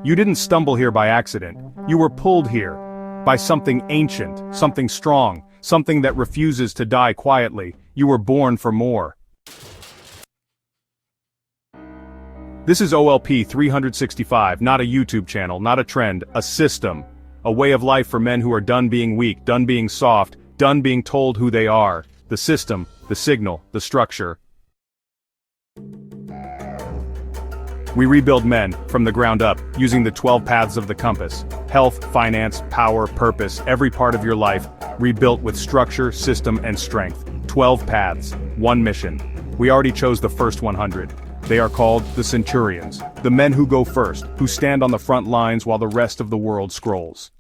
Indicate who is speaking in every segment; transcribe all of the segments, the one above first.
Speaker 1: You didn't stumble here by accident. You were pulled here by something ancient, something strong, something that refuses to die quietly. You were born for more. This is OLP 365, not a YouTube channel, not a trend, a system. A way of life for men who are done being weak, done being soft, done being told who they are. The system, the signal, the structure. We rebuild men, from the ground up, using the 12 paths of the compass. Health, finance, power, purpose, every part of your life, rebuilt with structure, system, and strength. 12 paths, one mission. We already chose the first 100. They are called the Centurions, the men who go first, who stand on the front lines while the rest of the world scrolls.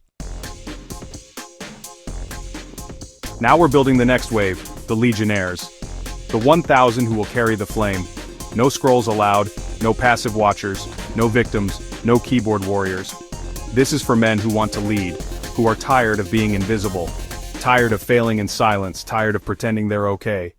Speaker 1: Now we're building the next wave, the Legionnaires. The 1,000 who will carry the flame. No scrolls allowed, no passive watchers, no victims, no keyboard warriors. This is for men who want to lead, who are tired of being invisible, tired of failing in silence, tired of pretending they're okay.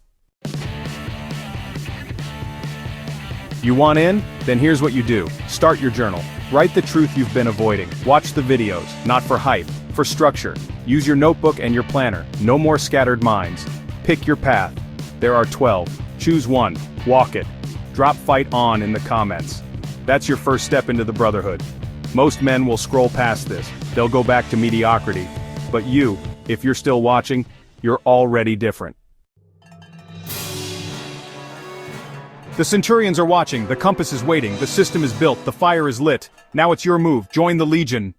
Speaker 1: You want in? Then here's what you do. Start your journal. Write the truth you've been avoiding. Watch the videos, not for hype, for structure. Use your notebook and your planner. No more scattered minds. Pick your path. There are 12. Choose one. Walk it. Drop fight on in the comments. That's your first step into the Brotherhood. Most men will scroll past this. They'll go back to mediocrity. But you, if you're still watching, you're already different. The Centurions are watching, the compass is waiting, the system is built, the fire is lit. Now it's your move, join the Legion.